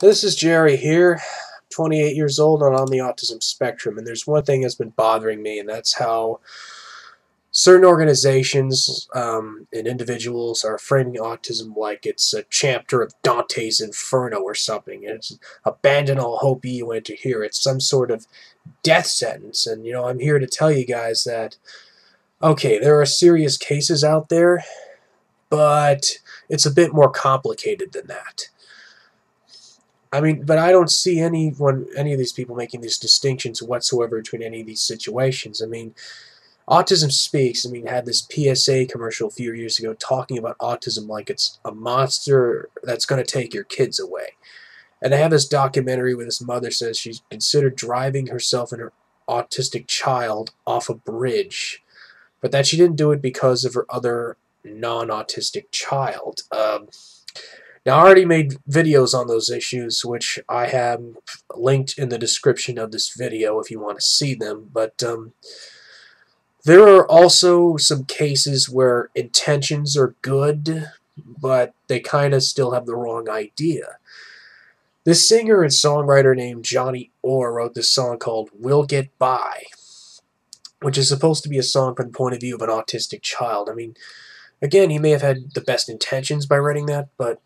This is Jerry here, 28 years old and on the autism spectrum, and there's one thing that's been bothering me, and that's how certain organizations and individuals are framing autism like it's a chapter of Dante's Inferno or something. And it's abandon all hope ye went to hear. It's some sort of death sentence, and I'm here to tell you guys that, okay, there are serious cases out there, but it's a bit more complicated than that. But I don't see any of these people making these distinctions whatsoever between any of these situations. Autism Speaks, had this PSA commercial a few years ago talking about autism like it's a monster that's going to take your kids away. And they have this documentary where this mother says she's considered driving herself and her autistic child off a bridge, but that she didn't do it because of her other non-autistic child. Now, I already made videos on those issues, which I have linked in the description of this video if you want to see them, but there are also some cases where intentions are good, but they kind of still have the wrong idea. This singer and songwriter named Johnny Orr wrote this song called We'll Get By, which is supposed to be a song from the point of view of an autistic child. Again, he may have had the best intentions by writing that, but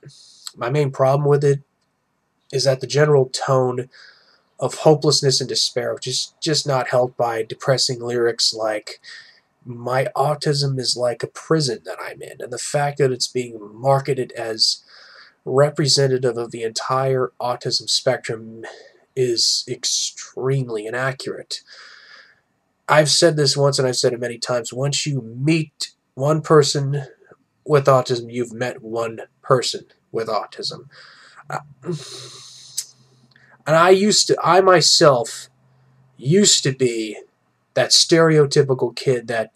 my main problem with it is that the general tone of hopelessness and despair, which is just not helped by depressing lyrics like, my autism is like a prison that I'm in, and the fact that it's being marketed as representative of the entire autism spectrum is extremely inaccurate. I've said this once, and I've said it many times. Once you meet one person with autism, you've met one person with autism. And I myself used to be that stereotypical kid that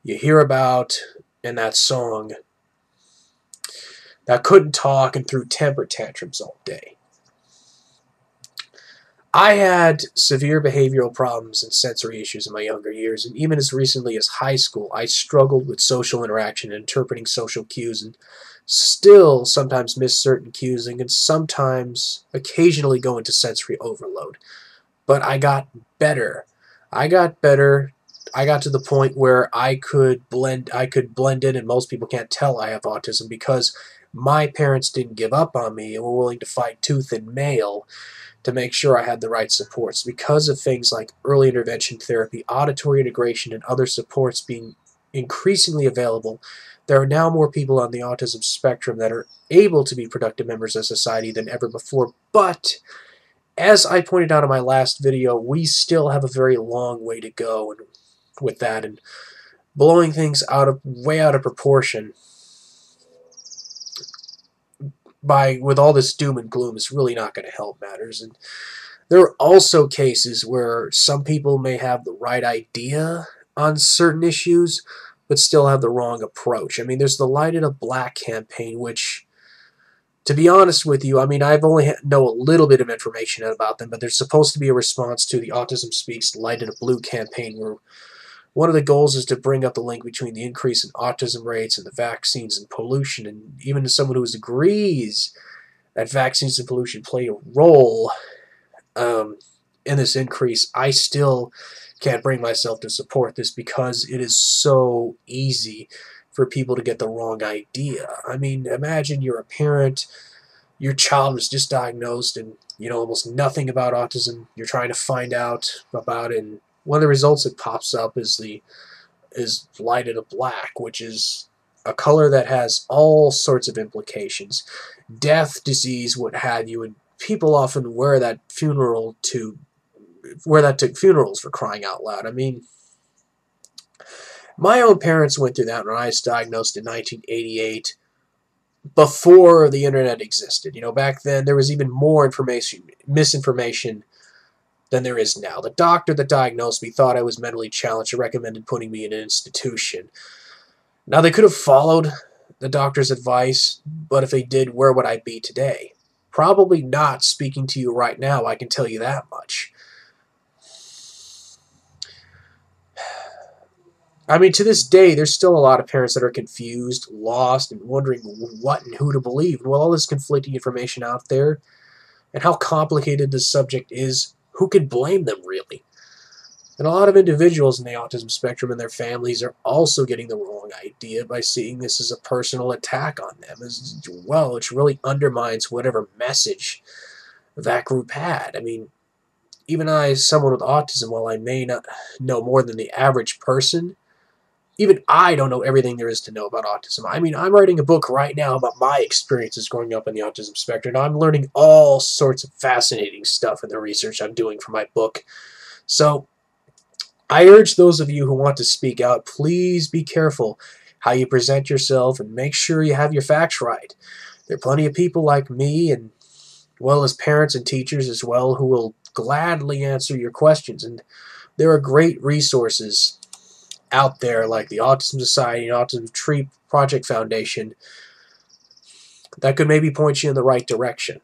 you hear about in that song that couldn't talk and threw temper tantrums all day. I had severe behavioral problems and sensory issues in my younger years, and even as recently as high school, I struggled with social interaction and interpreting social cues, and still sometimes miss certain cues, and can sometimes occasionally go into sensory overload. But I got better. I got to the point where I could blend in, and most people can't tell I have autism because my parents didn't give up on me and were willing to fight tooth and nail to make sure I had the right supports. Because of things like early intervention therapy, auditory integration, and other supports being increasingly available, there are now more people on the autism spectrum that are able to be productive members of society than ever before. But, as I pointed out in my last video, we still have a very long way to go with that, and blowing things way out of proportion with all this doom and gloom is really not going to help matters. And there are also cases where some people may have the right idea on certain issues, but still have the wrong approach. There's the Light It Up Black campaign, which, to be honest with you, I've only know a little bit of information about them, but they're supposed to be a response to the Autism Speaks Light It Up Blue campaign, where one of the goals is to bring up the link between the increase in autism rates and the vaccines and pollution. And even as someone who agrees that vaccines and pollution play a role in this increase, I still can't bring myself to support this because it is so easy for people to get the wrong idea. Imagine you're a parent, your child was just diagnosed, and you know almost nothing about autism. You're trying to find out about it, and one of the results that pops up is Light It Up Black, which is a color that has all sorts of implications. Death, disease, what have you, and people often wear that to funerals, for crying out loud. My own parents went through that when I was diagnosed in 1988, before the internet existed. Back then there was even more misinformation than there is now. The doctor that diagnosed me thought I was mentally challenged and recommended putting me in an institution. Now, they could have followed the doctor's advice, but if they did, where would I be today? Probably not speaking to you right now, I can tell you that much. To this day, there's still a lot of parents that are confused, lost, and wondering what and who to believe. And with all this conflicting information out there, and how complicated this subject is, who could blame them, really? And a lot of individuals in the autism spectrum and their families are also getting the wrong idea by seeing this as a personal attack on them as well, which really undermines whatever message that group had. I mean, even I, as someone with autism, while I may not know more than the average person, even I don't know everything there is to know about autism. I mean, I'm writing a book right now about my experiences growing up in the autism spectrum, and I'm learning all sorts of fascinating stuff in the research I'm doing for my book. So I urge those of you who want to speak out, please be careful how you present yourself and make sure you have your facts right. There are plenty of people like me, and well as parents and teachers as well, who will gladly answer your questions. And there are great resources out there like the Autism Society and Autism Tree Project Foundation that could maybe point you in the right direction.